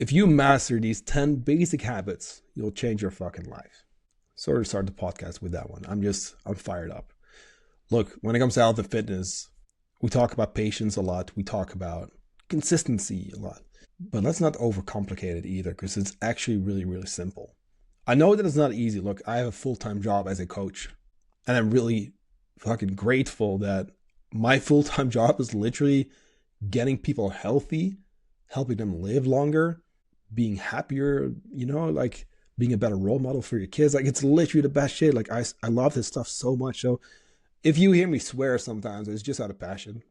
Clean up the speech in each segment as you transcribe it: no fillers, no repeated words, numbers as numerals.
If you master these 10 basic habits, you'll change your fucking life. Sorry to start the podcast with that one. I'm fired up. Look, when it comes to health and fitness, we talk about patience a lot. We talk about consistency a lot. But let's not overcomplicate it either, because it's actually really, really simple. I know that it's not easy. Look, I have a full-time job as a coach, and I'm really fucking grateful that my full-time job is literally getting people healthy, helping them live longer, being happier, like being a better role model for your kids. Like, it's literally the best shit. Like, I love this stuff so much. So if you hear me swear sometimes, it's just out of passion.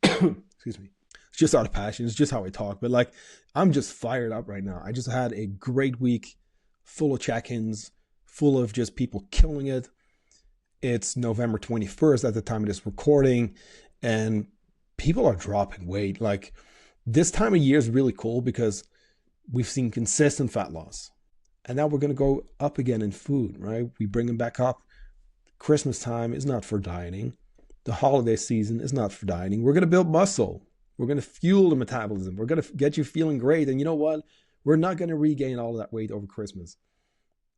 Excuse me. It's just out of passion. It's just how I talk. But like, I'm just fired up right now. I just had a great week full of check-ins, full of just people killing it. It's November 21st at the time of this recording, and people are dropping weight. Like, this time of year is really cool because we've seen consistent fat loss. And now we're going to go up again in food, right? We bring them back up. Christmas time is not for dieting. The holiday season is not for dieting. We're going to build muscle. We're going to fuel the metabolism. We're going to get you feeling great. And you know what? We're not going to regain all of that weight over Christmas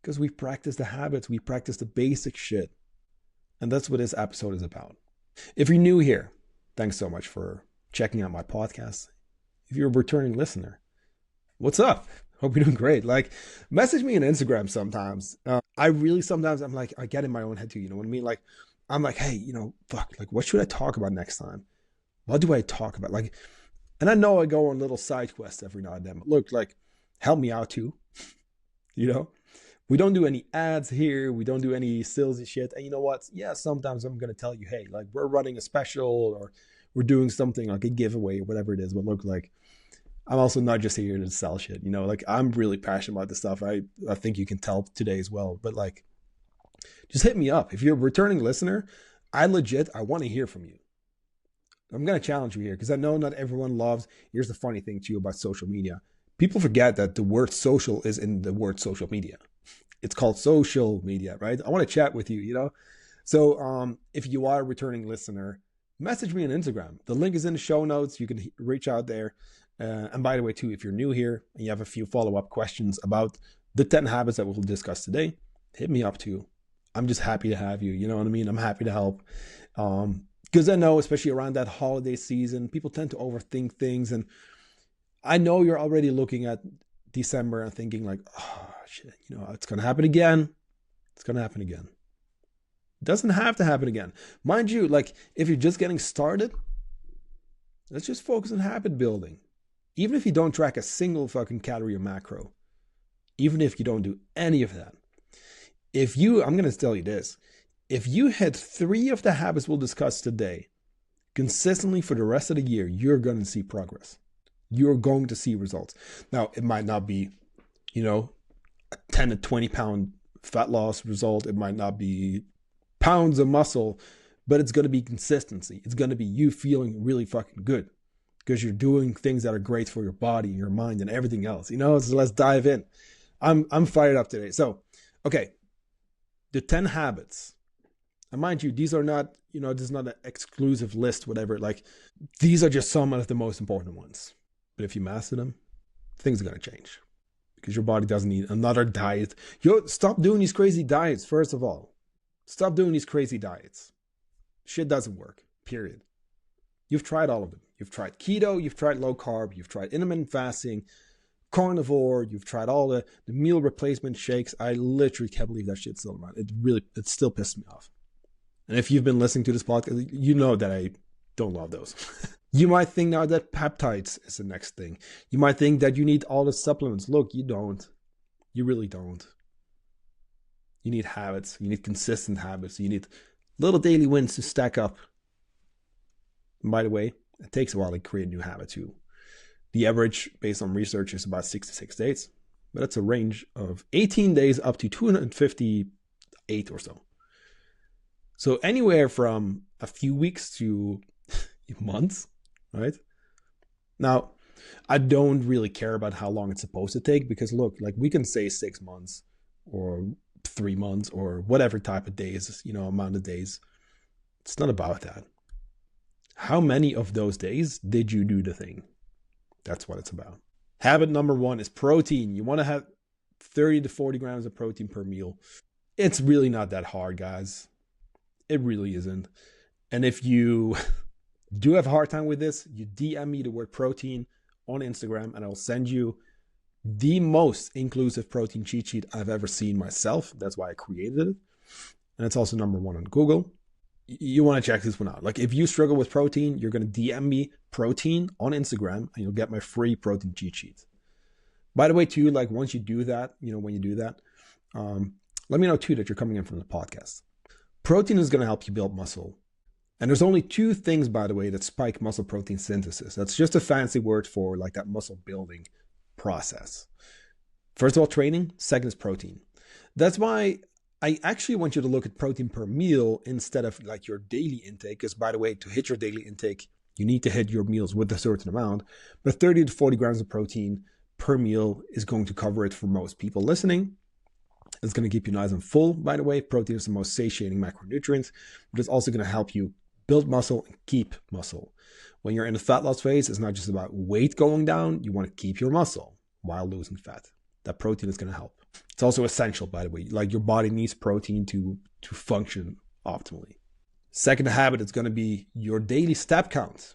because we practice the habits. We practice the basic shit. And that's what this episode is about. If you're new here, thanks so much for checking out my podcast. If you're a returning listener, what's up? Hope you're doing great. Like, message me on Instagram sometimes. Sometimes I'm like, I get in my own head too. You know what I mean? Like, I'm like, hey, fuck, like, what should I talk about next time? What do I talk about? Like, and I know I go on little side quests every now and then. But look, like, help me out too. We don't do any ads here. We don't do any salesy shit. And you know what? Yeah, sometimes I'm going to tell you, hey, like, we're running a special or we're doing something like a giveaway or whatever it is. But look, like, I'm also not just here to sell shit. Like, I'm really passionate about this stuff. I think you can tell today as well. But like, just hit me up. If you're a returning listener, I want to hear from you. I'm going to challenge you here because I know not everyone loves. Here's the funny thing too about social media. People forget that the word social is in the word social media. It's called social media, right? I want to chat with you, So if you are a returning listener, message me on Instagram. The link is in the show notes. You can reach out there. And by the way, too, if you're new here and you have a few follow-up questions about the 10 habits that we'll discuss today, hit me up too. I'm just happy to have you. You know what I mean? I'm happy to help. Because I know, especially around that holiday season, people tend to overthink things. And I know you're already looking at December and thinking like, oh, shit, it's going to happen again. It's going to happen again. It doesn't have to happen again. Mind you, like, if you're just getting started, let's just focus on habit building. Even if you don't track a single fucking calorie or macro, even if you don't do any of that, I'm going to tell you this, if you hit 3 of the habits we'll discuss today consistently for the rest of the year, you're going to see progress. You're going to see results. Now, it might not be, a 10 to 20 pound fat loss result. It might not be pounds of muscle, but it's going to be consistency. It's going to be you feeling really fucking good because you're doing things that are great for your body, your mind, and everything else. So let's dive in. I'm fired up today. So, okay, the 10 habits. And mind you, these are not, this is not an exclusive list, whatever. Like, these are just some of the most important ones. But if you master them, things are going to change because your body doesn't need another diet. Stop doing these crazy diets, first of all. Stop doing these crazy diets. Shit doesn't work, period. You've tried all of them. You've tried keto, you've tried low carb, you've tried intermittent fasting, carnivore, you've tried all the meal replacement shakes. I literally can't believe that shit's still around. It still pisses me off. And if you've been listening to this podcast, you know that I don't love those. You might think now that peptides is the next thing. You might think that you need all the supplements. Look, you don't. You really don't. You need habits. You need consistent habits. You need little daily wins to stack up. And by the way, it takes a while to create a new habit too. The average, based on research, is about 66 days. But it's a range of 18 days up to 258 or so. So anywhere from a few weeks to months, right? Now, I don't really care about how long it's supposed to take because look, like, we can say 6 months or 3 months or whatever type of days, amount of days. It's not about that. How many of those days did you do the thing? That's what it's about. Habit number one is protein. You want to have 30 to 40 grams of protein per meal. It's really not that hard, guys. It really isn't. And if you do have a hard time with this, you DM me the word protein on Instagram and I'll send you the most inclusive protein cheat sheet I've ever seen myself. That's why I created it. And it's also number one on Google. You want to check this one out. Like if you struggle with protein, you're going to DM me protein on Instagram and you'll get my free protein cheat sheet. By the way, too, like once you do that, when you do that, let me know too that you're coming in from the podcast. Protein is going to help you build muscle. And there's only two things, by the way, that spike muscle protein synthesis. That's just a fancy word for like that muscle building process. First of all, training. Second is protein. That's why I actually want you to look at protein per meal instead of like your daily intake. Because by the way, to hit your daily intake, you need to hit your meals with a certain amount. But 30 to 40 grams of protein per meal is going to cover it for most people listening. It's going to keep you nice and full, by the way. Protein is the most satiating macronutrient, but it's also going to help you build muscle and keep muscle. When you're in the fat loss phase, it's not just about weight going down. You want to keep your muscle while losing fat. That protein is going to help. It's also essential, by the way. Like your body needs protein to function optimally. Second habit is going to be your daily step count.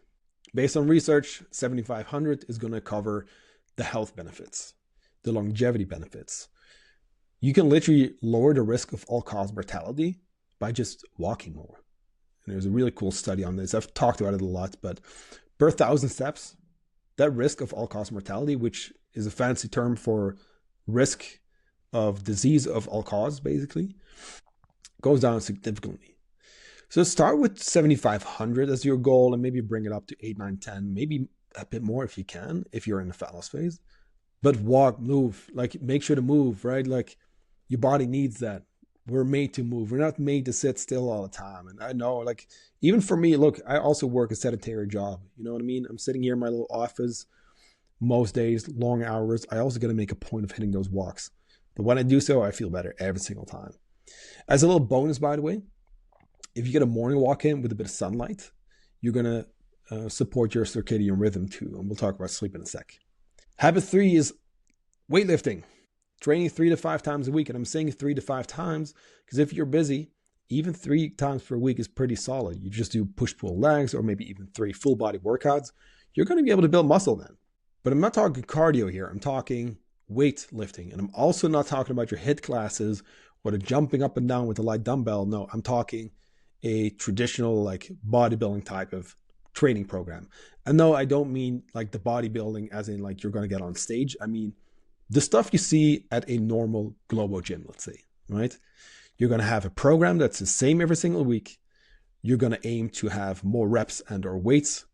Based on research, 7,500 is going to cover the health benefits, the longevity benefits. You can literally lower the risk of all-cause mortality by just walking more. And there's a really cool study on this. I've talked about it a lot, but per 1,000 steps, that risk of all-cause mortality, which is a fancy term for risk of disease of all cause, basically, goes down significantly. So start with 7,500 as your goal and maybe bring it up to 8, 9, 10, maybe a bit more if you can, if you're in the fat loss phase. But walk, move, like make sure to move, right? Like your body needs that. We're made to move. We're not made to sit still all the time. And I know, like, even for me, look, I also work a sedentary job. You know what I mean? I'm sitting here in my little office most days, long hours. I also got to make a point of hitting those walks. But when I do so, I feel better every single time. As a little bonus, by the way, if you get a morning walk in with a bit of sunlight, you're going to support your circadian rhythm too. And we'll talk about sleep in a sec. Habit 3 is weightlifting. Training 3 to 5 times a week. And I'm saying 3 to 5 times because if you're busy, even 3 times per week is pretty solid. You just do push-pull legs or maybe even 3 full body workouts. You're going to be able to build muscle then. But I'm not talking cardio here. I'm talking weightlifting. And I'm also not talking about your HIIT classes or the jumping up and down with a light dumbbell. No, I'm talking a traditional like bodybuilding type of training program. And no, I don't mean like the bodybuilding as in like you're going to get on stage. I mean the stuff you see at a normal Globo gym, let's say, right? You're going to have a program that's the same every single week. You're going to aim to have more reps and or weights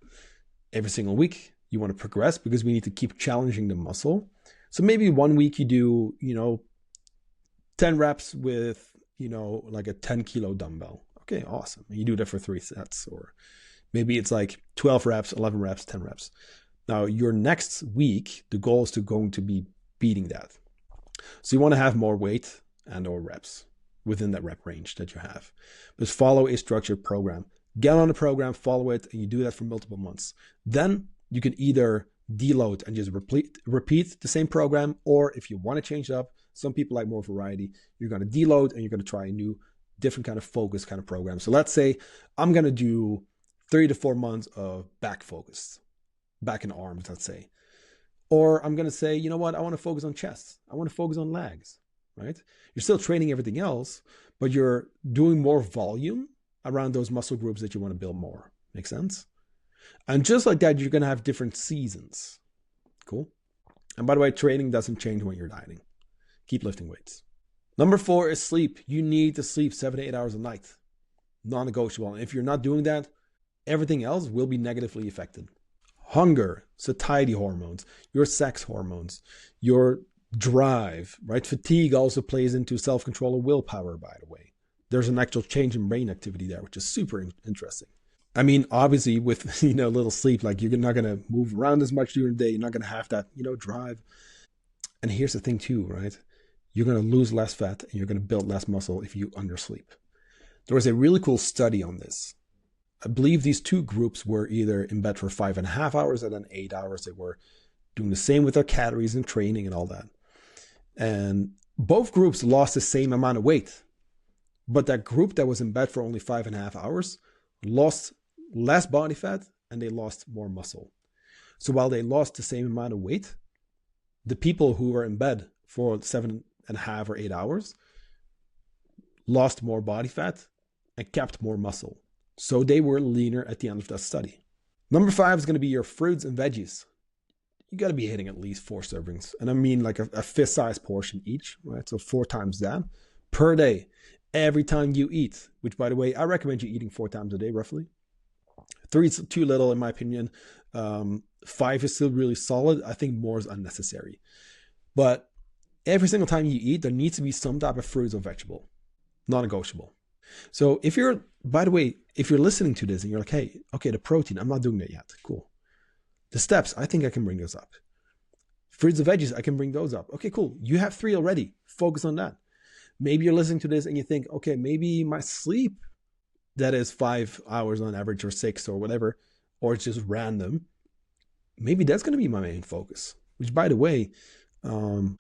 every single week. You want to progress because we need to keep challenging the muscle. So maybe one week you do, 10 reps with, like a 10 kilo dumbbell. Okay, awesome. You do that for 3 sets, or maybe it's like 12 reps, 11 reps, 10 reps. Now your next week, the goal is going to be beating that. So you want to have more weight and or reps within that rep range that you have. But follow a structured program. Get on the program, follow it, and you do that for multiple months. Then you can either deload and just repeat the same program, or if you want to change it up, some people like more variety, you're going to deload and you're going to try a new, different kind of focus kind of program. So let's say I'm going to do 3 to 4 months of back focus, back and arms, let's say. Or I'm going to say, you know what, I want to focus on chest. I want to focus on legs, right? You're still training everything else, but you're doing more volume around those muscle groups that you want to build more. Make sense? And just like that, you're going to have different seasons. Cool. And by the way, training doesn't change when you're dieting. Keep lifting weights. Number 4 is sleep. You need to sleep 7 to 8 hours a night. Non-negotiable. And if you're not doing that, everything else will be negatively affected. Hunger, satiety hormones, your sex hormones, your drive, right? Fatigue also plays into self-control and willpower, by the way. There's an actual change in brain activity there, which is super interesting. I mean, obviously with, little sleep, like you're not going to move around as much during the day. You're not going to have that, drive. And here's the thing too, right? You're going to lose less fat and you're going to build less muscle if you undersleep. There was a really cool study on this. I believe these 2 groups were either in bed for 5.5 hours and then 8 hours they were doing the same with their calories and training and all that. And both groups lost the same amount of weight. But that group that was in bed for only 5.5 hours lost less body fat and they lost more muscle. So while they lost the same amount of weight, the people who were in bed for 7.5 or 8 hours lost more body fat and kept more muscle. So they were leaner at the end of that study. Number 5 is going to be your fruits and veggies. You got to be hitting at least 4 servings. And I mean like a fist-sized portion each, right? So 4 times that per day, every time you eat, which by the way, I recommend you eating 4 times a day, roughly. 3 is too little in my opinion. 5 is still really solid. I think more is unnecessary. But every single time you eat, there needs to be some type of fruits or vegetable, non-negotiable. So if you're, by the way, if you're listening to this and you're like, hey, okay, the protein, I'm not doing that yet. Cool. The steps, I think I can bring those up. Fruits and veggies, I can bring those up. Okay, cool. You have 3 already. Focus on that. Maybe you're listening to this and you think, okay, maybe my sleep, that is 5 hours on average or 6 or whatever, or it's just random. Maybe that's going to be my main focus, which by the way,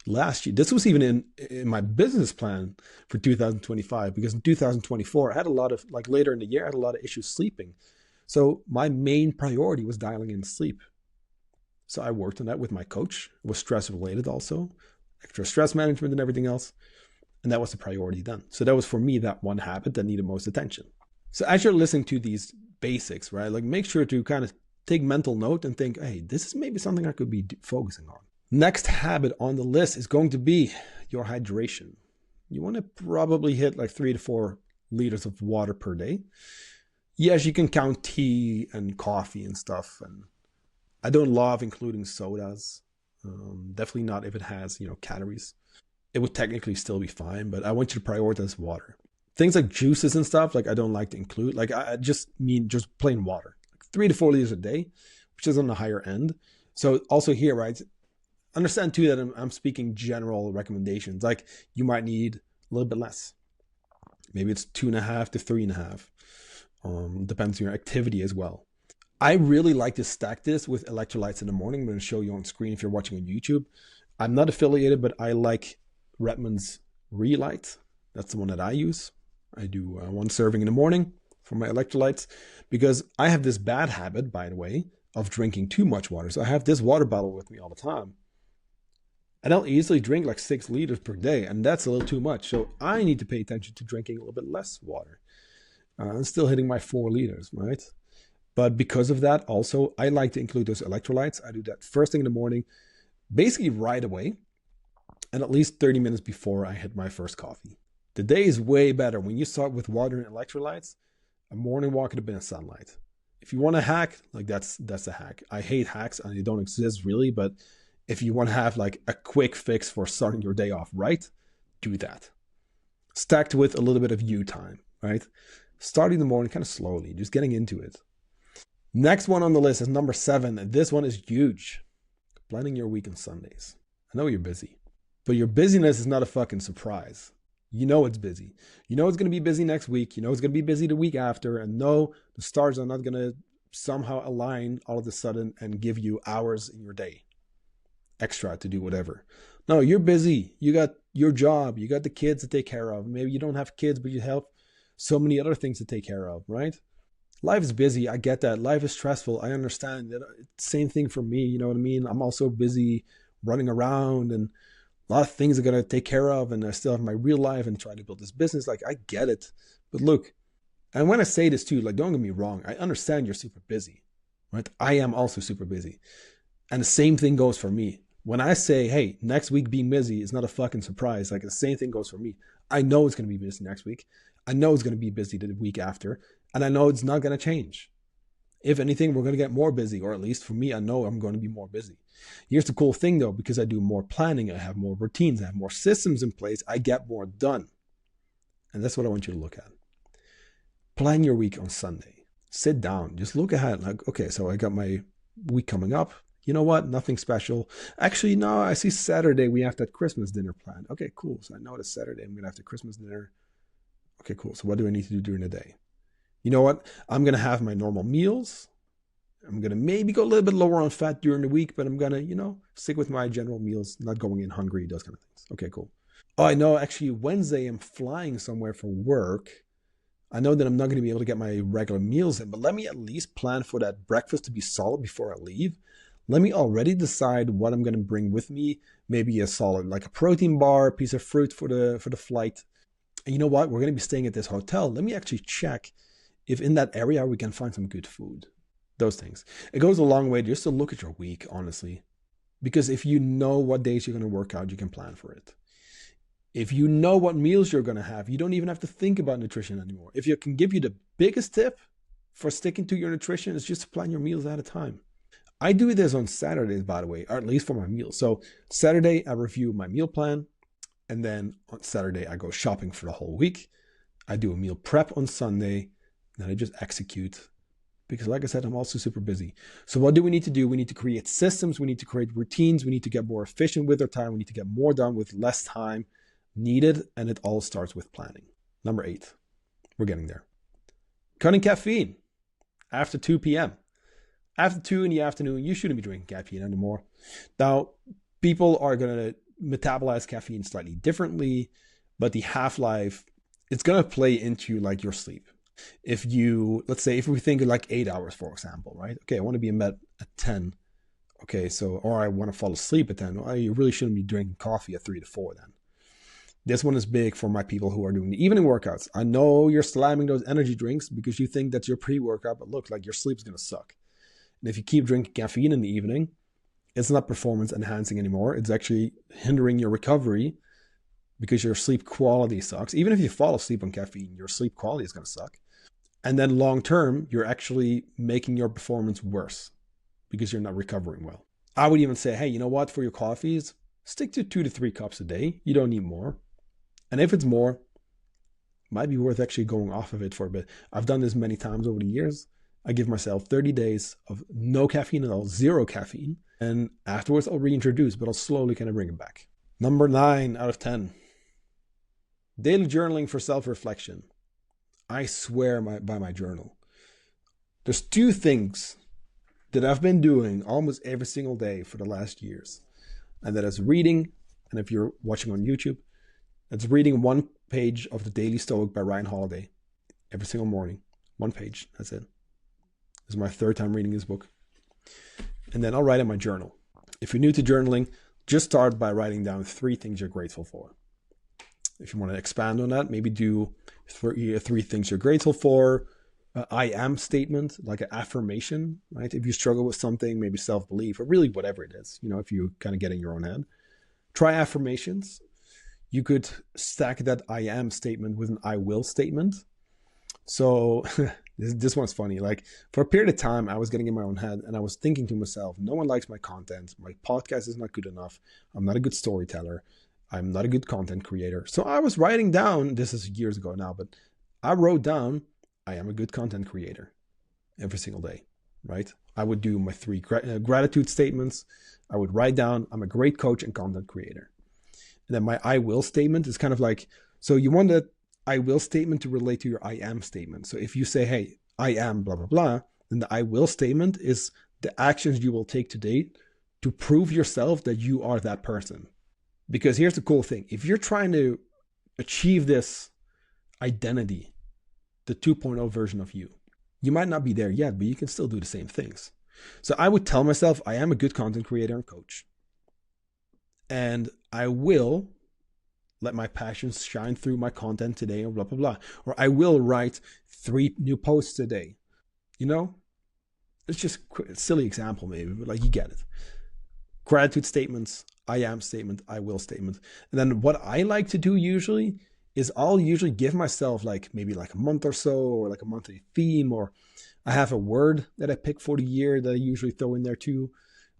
last year, this was even in my business plan for 2025, because in 2024, I had a lot of, like later in the year, I had a lot of issues sleeping. So my main priority was dialing in sleep. So I worked on that with my coach. It was stress related also, extra stress management and everything else. And that was the priority then. So that was for me that one habit that needed most attention. So as you're listening to these basics, right, like make sure to kind of take mental note and think, hey, this is maybe something I could be focusing on. Next habit on the list is going to be your hydration. You want to probably hit like 3 to 4 liters of water per day. Yes, you can count tea and coffee and stuff. And I don't love including sodas. Definitely not if it has, calories. It would technically still be fine, but I want you to prioritize water. Things like juices and stuff, like I don't like to include. Like I just mean just plain water. Like 3 to 4 liters a day, which is on the higher end. So also here, right? Understand too that I'm speaking general recommendations. Like you might need a little bit less. Maybe it's 2.5 to 3.5. Depends on your activity as well. I really like to stack this with electrolytes in the morning. I'm going to show you on screen if you're watching on YouTube. I'm not affiliated, but I like Redmond's Relight. That's the one that I use. I do 1 serving in the morning for my electrolytes because I have this bad habit, by the way, of drinking too much water. So I have this water bottle with me all the time. And I'll easily drink like 6 liters per day, and that's a little too much. So I need to pay attention to drinking a little bit less water. I'm still hitting my 4 liters, right? But because of that, also, I like to include those electrolytes. I do that first thing in the morning, basically right away, and at least 30 minutes before I hit my first coffee. The day is way better when you start with water and electrolytes. A morning walk could have been in sunlight. If you want to hack, like that's a hack. I hate hacks and they don't exist really, but if you want to have like a quick fix for starting your day off right, do that. Stacked with a little bit of you time, right? Starting the morning kind of slowly, just getting into it. Next one on the list is number 7. This one is huge. Planning your week on Sundays. I know you're busy, but your busyness is not a fucking surprise. You know it's busy. You know it's going to be busy next week. You know it's going to be busy the week after. And no, the stars are not going to somehow align all of a sudden and give you hours in your day extra to do whatever. No, you're busy. You got your job. You got the kids to take care of. Maybe you don't have kids, but you have so many other things to take care of, right? Life is busy. I get that. Life is stressful. I understand that. Same thing for me. You know what I mean? I'm also busy running around and a lot of things I got to take care of. And I still have my real life and try to build this business. Like, I get it. But look, and when I say this too, like, don't get me wrong. I understand you're super busy, right? I am also super busy. And the same thing goes for me. When I say, hey, next week being busy is not a fucking surprise. Like, the same thing goes for me. I know it's going to be busy next week. I know it's going to be busy the week after. And I know it's not going to change. If anything, we're going to get more busy, or at least for me, I know I'm going to be more busy. Here's the cool thing though, because I do more planning, I have more routines, I have more systems in place, I get more done. And that's what I want you to look at. Plan your week on Sunday. Sit down, just look ahead. Like, okay, so I got my week coming up. You know what? Nothing special. Actually, no, I see Saturday we have that Christmas dinner planned. Okay, cool. So I know it's Saturday I'm going to have the Christmas dinner. Okay, cool. So what do I need to do during the day? You know what? I'm going to have my normal meals. I'm going to maybe go a little bit lower on fat during the week, but I'm going to, stick with my general meals, not going in hungry, those kind of things. Okay, cool. Oh, I know actually Wednesday I'm flying somewhere for work. I know that I'm not going to be able to get my regular meals in, but let me at least plan for that breakfast to be solid before I leave. Let me already decide what I'm going to bring with me. Maybe a solid, like a protein bar, a piece of fruit for the flight. And you know what? We're going to be staying at this hotel. Let me actually check if in that area we can find some good food. Those things. It goes a long way just to look at your week, honestly. Because if you know what days you're going to work out, you can plan for it. If you know what meals you're going to have, you don't even have to think about nutrition anymore. If I can give you the biggest tip for sticking to your nutrition, is just to plan your meals at a time. I do this on Saturdays, by the way, or at least for my meals. So Saturday, I review my meal plan. And then on Saturday, I go shopping for the whole week. I do a meal prep on Sunday. Then I just execute. Because like I said, I'm also super busy. So what do we need to do? We need to create systems. We need to create routines. We need to get more efficient with our time. We need to get more done with less time needed. And it all starts with planning. Number 8. We're getting there. Cutting caffeine after 2 p.m. After 2 in the afternoon, you shouldn't be drinking caffeine anymore. Now, people are going to metabolize caffeine slightly differently, but the half-life, it's going to play into like your sleep. If we think of like 8 hours, for example, right? Okay, I want to be in bed at 10. Okay, or I want to fall asleep at 10. Well, you really shouldn't be drinking coffee at 3 to 4 then. This one is big for my people who are doing the evening workouts. I know you're slamming those energy drinks because you think that's your pre-workout, but look, like your sleep's going to suck. And if you keep drinking caffeine in the evening, it's not performance enhancing anymore. It's actually hindering your recovery because your sleep quality sucks. Even if you fall asleep on caffeine, your sleep quality is going to suck. And then long term, you're actually making your performance worse because you're not recovering well. I would even say, hey, you know what? For your coffees, stick to 2 to 3 cups a day. You don't need more. And if it's more, it might be worth actually going off of it for a bit. I've done this many times over the years. I give myself 30 days of no caffeine at all, 0 caffeine. And afterwards, I'll reintroduce, but I'll slowly kind of bring it back. Number 9 out of 10. Daily journaling for self-reflection. I swear by my journal. There's 2 things that I've been doing almost every single day for the last years. And that is reading, and if you're watching on YouTube, it's reading 1 page of The Daily Stoic by Ryan Holiday every single morning. 1 page, that's it. This is my 3rd time reading his book. And then I'll write in my journal. If you're new to journaling, just start by writing down 3 things you're grateful for. If you want to expand on that, maybe do 3 things you're grateful for. I am statement, like an affirmation, right? If you struggle with something, maybe self-belief, or really whatever it is, if you kind of get in your own head. Try affirmations. You could stack that I am statement with an I will statement. So this one's funny. Like for a period of time, I was getting in my own head and I was thinking to myself, no one likes my content. My podcast is not good enough. I'm not a good storyteller. I'm not a good content creator. So I was writing down, this is years ago now, but I wrote down, I am a good content creator every single day, right? I would do my 3 gratitude statements. I would write down, I'm a great coach and content creator. And then my I will statement is kind of like, so you want that I will statement to relate to your I am statement. So if you say, hey, I am blah, blah, blah, then the I will statement is the actions you will take today to prove yourself that you are that person. Because here's the cool thing. If you're trying to achieve this identity, the 2.0 version of you, you might not be there yet, but you can still do the same things. So I would tell myself, I am a good content creator and coach. And I will let my passions shine through my content today or blah, blah, blah. Or I will write 3 new posts a day. It's just a silly example maybe, but like you get it. Gratitude statements, I am statement, I will statement. And then what I like to do usually is I'll usually give myself maybe a month or so, or like a monthly theme, or I have a word that I pick for the year that I usually throw in there too.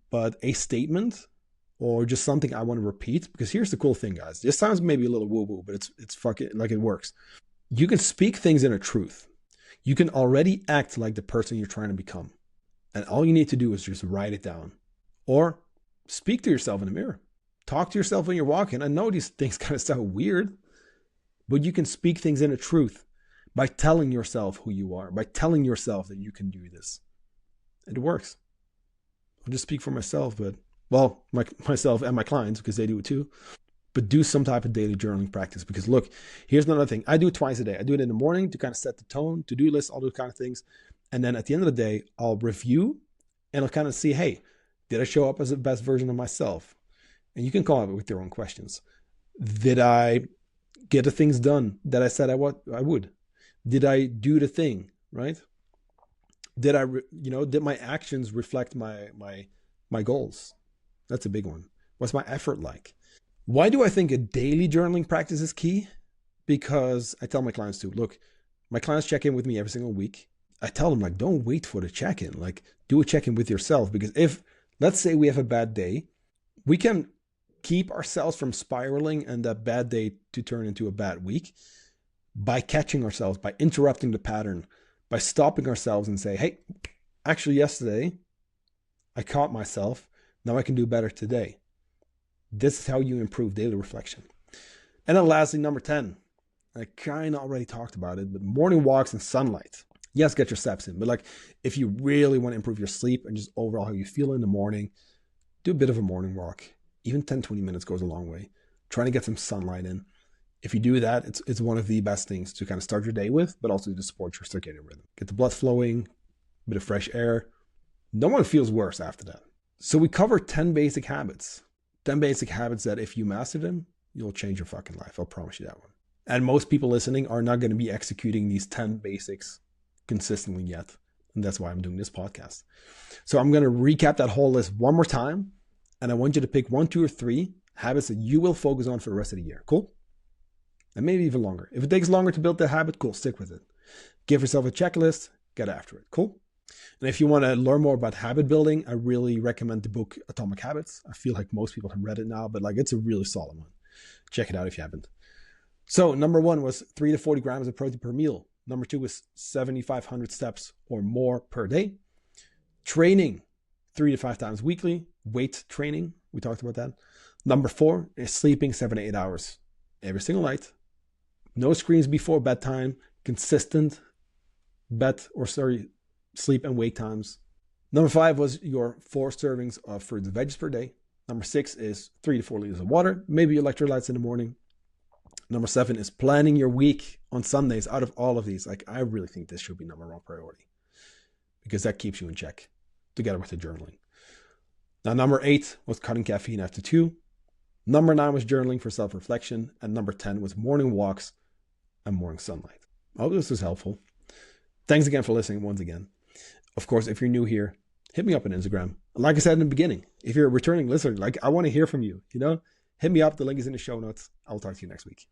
But a statement or just something I want to repeat, because here's the cool thing, guys. This sounds maybe a little woo-woo, but it's fucking like it works. You can speak things in a truth. You can already act like the person you're trying to become. And all you need to do is just write it down. Or speak to yourself in the mirror. Talk to yourself when you're walking. I know these things kind of sound weird, but you can speak things in a truth by telling yourself who you are, by telling yourself that you can do this. It works. I'll just speak for myself, but well, myself and my clients, because they do it too. But do some type of daily journaling practice, because look, here's another thing. I do it twice a day. I do it in the morning to kind of set the tone, to-do list, all those kind of things. And then at the end of the day, I'll review and I'll kind of see, hey, did I show up as the best version of myself? And you can call it with your own questions. Did I get the things done that I said I would? Did I do the thing, right? Did did my actions reflect my goals? That's a big one. What's my effort like? Why do I think a daily journaling practice is key? Because I tell my clients to, look, my clients check in with me every single week. I tell them, like, don't wait for the check-in. Like, do a check-in with yourself. Because if, let's say we have a bad day, we can keep ourselves from spiraling and that bad day to turn into a bad week by catching ourselves, by interrupting the pattern, by stopping ourselves and say, hey, actually yesterday I caught myself. Now I can do better today. This is how you improve daily reflection. And then lastly, number 10, I kind of already talked about it, but morning walks and sunlight. Yes, get your steps in, but like if you really want to improve your sleep and just overall how you feel in the morning, do a bit of a morning walk. Even 10, 20 minutes goes a long way. Trying to get some sunlight in. If you do that, it's one of the best things to kind of start your day with, but also to support your circadian rhythm. Get the blood flowing, a bit of fresh air. No one feels worse after that. So we covered 10 basic habits. 10 basic habits that if you master them, you'll change your fucking life. I'll promise you that one. And most people listening are not going to be executing these 10 basics consistently yet. And that's why I'm doing this podcast. So I'm going to recap that whole list one more time. And I want you to pick 1, 2, or 3 habits that you will focus on for the rest of the year. Cool? And maybe even longer. If it takes longer to build that habit, cool, stick with it. Give yourself a checklist, get after it. Cool? And if you want to learn more about habit building, I really recommend the book Atomic Habits. I feel like most people have read it now, but like it's a really solid one. Check it out if you haven't. So number 1 was 3 to 40 grams of protein per meal. Number 2 was 7,500 steps or more per day. Training 3 to 5 times weekly. Weight training, we talked about that. Number 4 is sleeping 7 to 8 hours every single night. No screens before bedtime. Consistent sleep and wake times. Number 5 was your 4 servings of fruits and veggies per day. Number 6 is 3 to 4 liters of water, maybe electrolytes in the morning. Number 7 is planning your week on Sundays. Out of all of these, like I really think this should be number 1 priority because that keeps you in check together with the journaling. Now, number 8 was cutting caffeine after 2. Number 9 was journaling for self-reflection. And number 10 was morning walks and morning sunlight. I hope this was helpful. Thanks again for listening once again. Of course, if you're new here, hit me up on Instagram. Like I said in the beginning, if you're a returning listener, like I want to hear from you, hit me up. The link is in the show notes. I'll talk to you next week.